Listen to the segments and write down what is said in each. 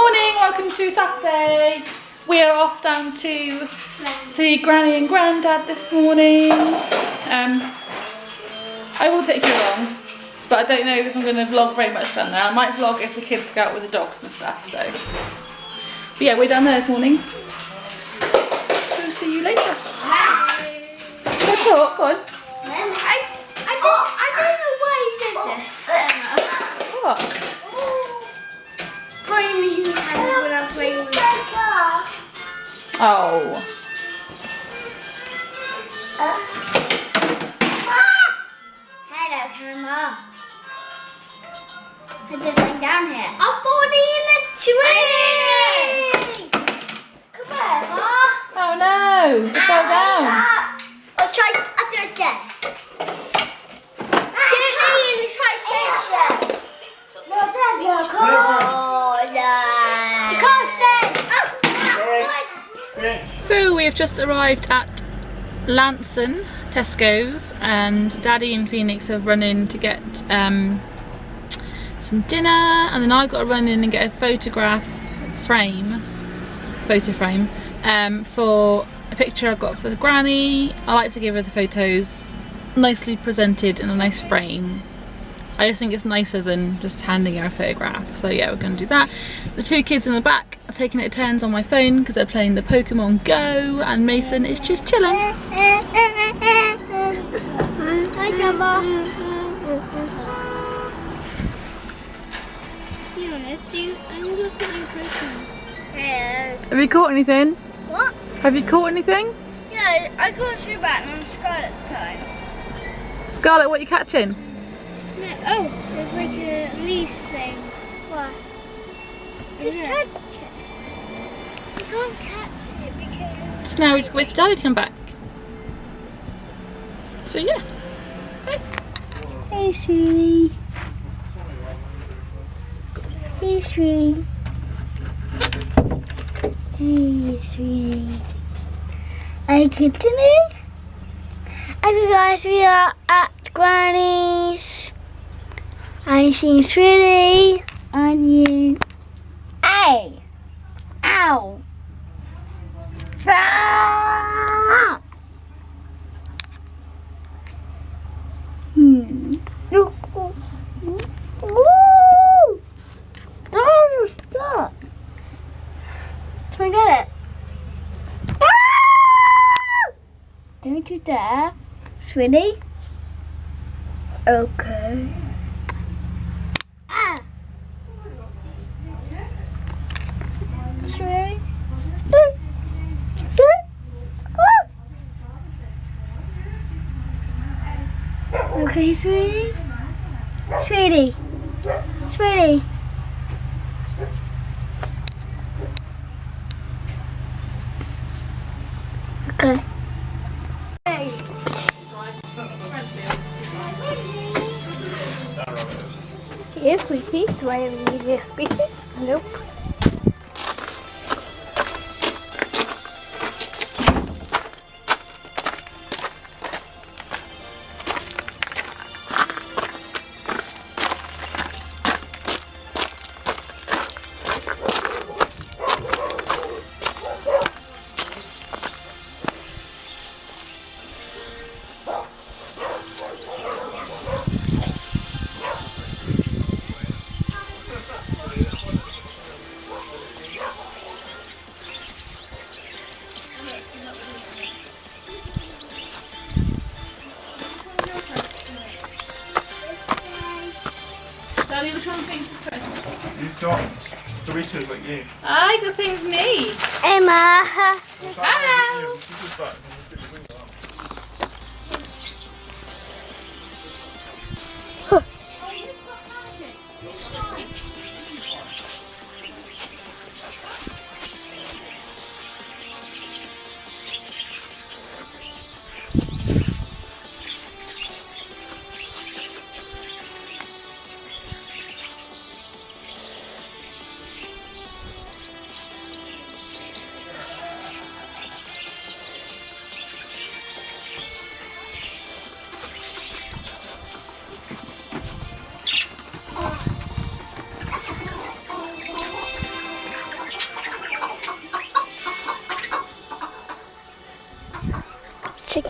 morning, welcome to Saturday. We are off down to see Granny and Grandad this morning. I will take you along, but I don't know if I'm going to vlog very much down there. I might vlog if the kids go out with the dogs and stuff, so. But yeah, we're down there this morning. So see you later. Bye. Go on. I don't know why you did this. What? Putting me in the hand when I'm playing with you. Oh. Hello, camera. I just went down here. I'm falling in the tree. Come on, Mom. Oh no, you fell down. I'll do it again. So we have just arrived at Lanson, Tesco's, and Daddy and Phoenix have run in to get some dinner, and then I got to run in and get a photo frame for a picture I've got for the granny. I like to give her the photos nicely presented in a nice frame. I just think it's nicer than just handing her a photograph. So yeah, we're going to do that. The two kids in the back are taking it turns on my phone because they're playing the Pokemon Go, and Mason is just chilling. Hi, Grandma. To be honest, I'm looking at Pokemon. Yeah. Have you caught anything? What? Have you caught anything? Yeah, I got through back on Scarlet's time. Scarlett, what are you catching? No, oh, there's like a leaf thing. What? Just catch it. You can't catch it because... So now we just wait for Daddy to come back. So yeah. Hey, sweetie. Hey, sweetie. Hey, sweetie. Are you good today? Okay, guys, we are at Granny's. I see Sweetie on you. Hey! Ow! Ah! Woo! Don't stop. Try and get it. Ah! Don't you dare, Sweetie. Okay. Ah! Sweetie. Okay, sweetie. Sweetie. Sweetie. Okay. Hey. Here's Squeaky. Do I need this Squeaky? Nope. Daddy, which one thinks is Chris? You've got Doritos like you. I the same as me. Emma. Hello.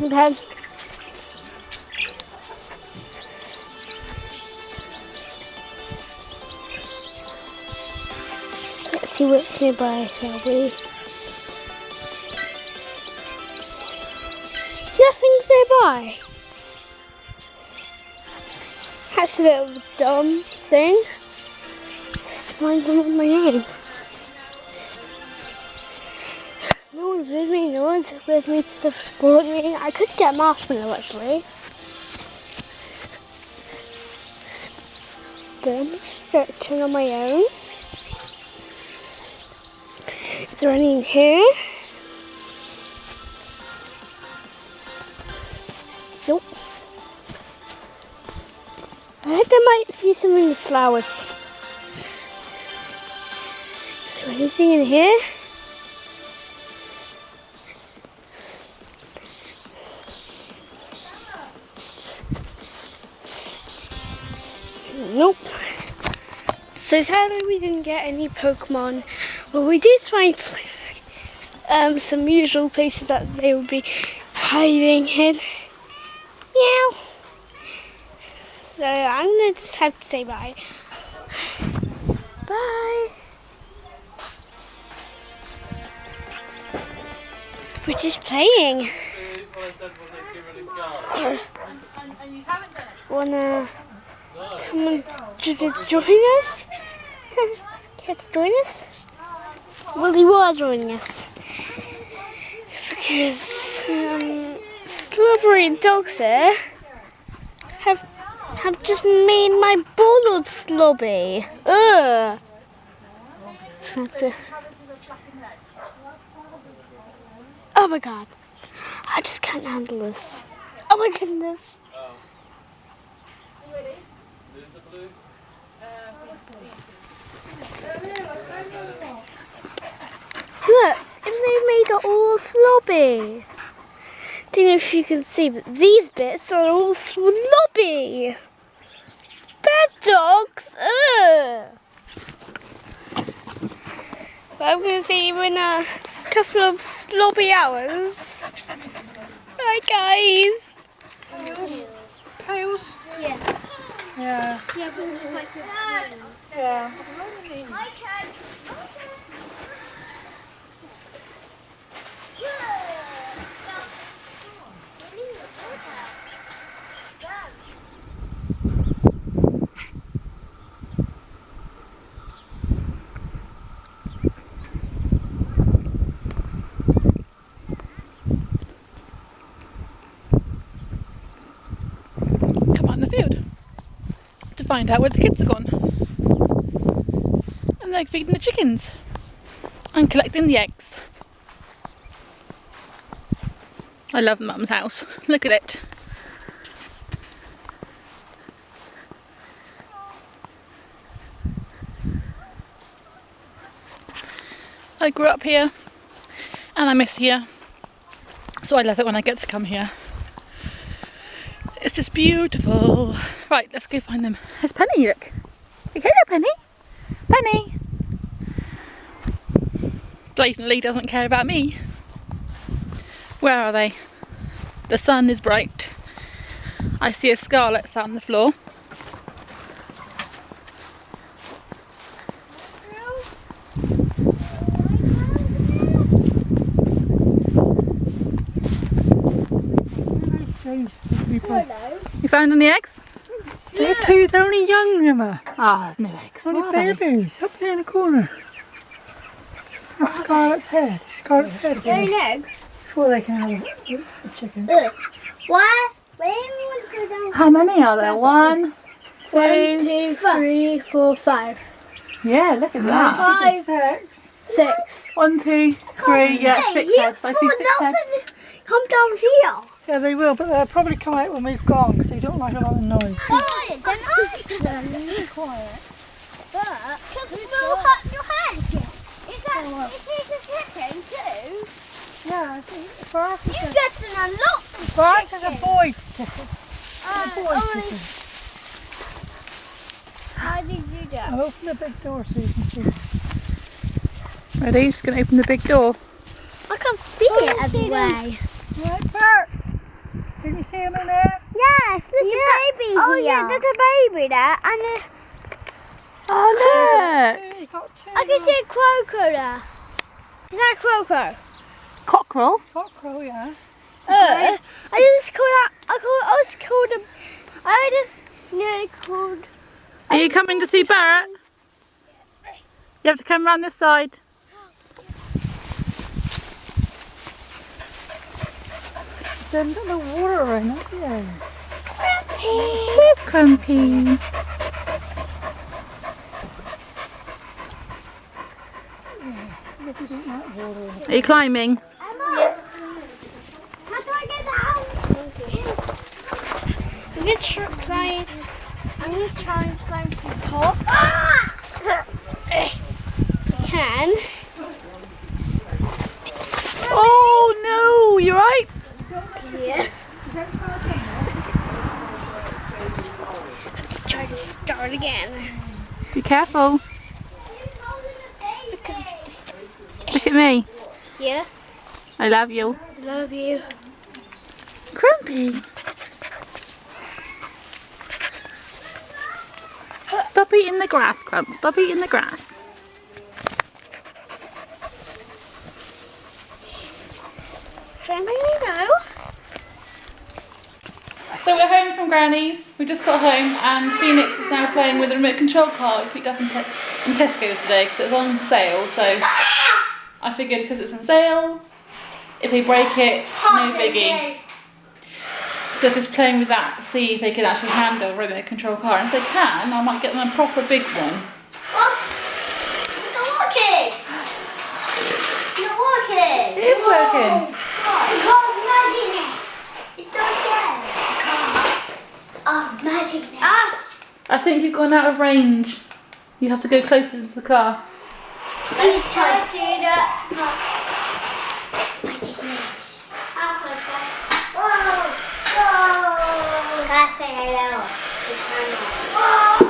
Okay. Let's see what's nearby, shall we? Nothing's nearby. That's a bit of a dumb thing. Let's find them on my own. No one's with me, no one's with me to support me. I could get a marshmallow actually. But I'm just searching on my own. Is there any in here? Nope. I think there might be some in the flowers. Is there anything in here? Nope. So sadly we didn't get any Pokemon. Well, we did find some usual places that they would be hiding in. Meow. So I'm gonna just have to say bye. Bye. We're just playing. Wanna come and join us? Care to join us? Well, you are joining us because slobbery dogs here have just made my ball all slobby. Ugh. Just have to... Oh my god, I just can't handle this. Oh my goodness. Look, and they made it all slobby. Don't know if you can see, but these bits are all slobby. Bad dogs. Ugh. But I'm going to see you in a couple of slobby hours. Hi guys. Tails? Yeah. Yeah. Yeah, but it's like Yeah. okay. Come out in the field to find out where the kids are gone. And they're feeding the chickens and collecting the eggs. I love Mum's house. Look at it. I grew up here and I miss here, so I love it when I get to come here. It's just beautiful. Right, let's go find them. There's Penny, look. Hello, Penny. Penny. Blatantly doesn't care about me. Where are they? The sun is bright. I see a Scarlet sat on the floor. You found any eggs? They're two, they're only young, Emma. Ah, there's no eggs. Only Where are they? babies, up there in the corner. That's Scarlet's head. Scarlet's head. Very eggs. Before they can have a chicken. Why? Where do you want to go down? How many are there? One, two. 1, 2, 3, 4, 5. Yeah, look at that. 5, 6. 1, 2, 3. Yeah, 6 heads. I see 6 heads. Come down here. Yeah, they will, but they'll probably come out when we've gone because they don't like a lot of noise. Quiet, they're nice. Quiet. But, because it will hurt your head. Is it a chicken too? Yeah, I think for us You it's get a lot of for us it's a chicken. boy chicken. A boy chicken. How did you do that? I'll open the big door so you can see. Ready? Just going to open the big door. I can see it everywhere. Right, Bert. Can you see him in there? Yes, there's a baby here. Oh yeah, there's a baby there and a... Oh look! You got two. I can see a croco there. Is that a croco? Cockerel? Cockerel, yeah. I just called that. I was called him. I just nearly called. Are you coming to see Barrett? You have to come round this side. There's got no water around, have you? Here's Crumpy. Look, you don't like water. Are you climbing? Emma, how do I get down? I'm gonna try climb. I'm gonna try and climb to the top. Can. Oh no! You right? Yeah. Let's try to start again. Be careful. Because Look at me. yeah, I love you. love you. Crumpy. Stop eating the grass, Crump. Stop eating the grass. Try and make me know. So we're home from Granny's. We just got home and Phoenix is now playing with the remote control car we picked up in Tesco's today because it was on sale. So I figured because it's on sale, if they break it, no biggie. So just playing with that to see if they can actually handle a remote control car. And if they can, I might get them a proper big one. It's not working! It's not working! It is working. It's not there! Oh, magic net! I think you've gone out of range. You have to go closer to the car. Let me try to do that. Magic net. Whoa! Whoa! Can I say hello? Whoa!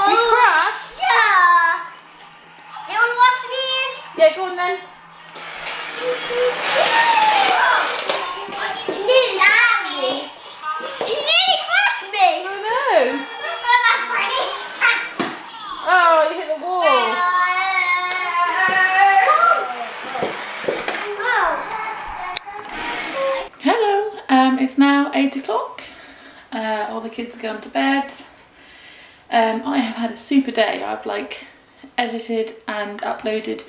You crashed? Yeah! You want to watch me? Yeah, go on then. It nearly crashed me. It nearly crashed me. Oh no. Oh, that's funny. Oh, you hit the wall. Hello, it's now 8 o'clock. All the kids are gone to bed. I have had a super day. I've edited and uploaded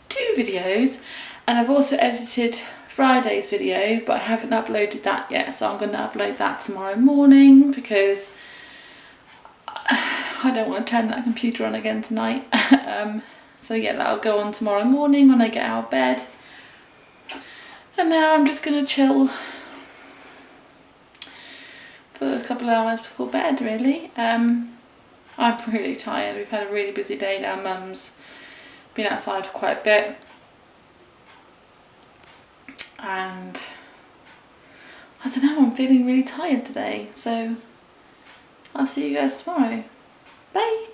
2 videos, and I've also edited Friday's video, but I haven't uploaded that yet, so I'm going to upload that tomorrow morning because I don't want to turn that computer on again tonight. So yeah, that'll go on tomorrow morning when I get out of bed. And now I'm just going to chill for a couple of hours before bed, really. I'm really tired. We've had a really busy day down Mum's. Been outside for quite a bit. And I don't know, I'm feeling really tired today. So I'll see you guys tomorrow. Bye!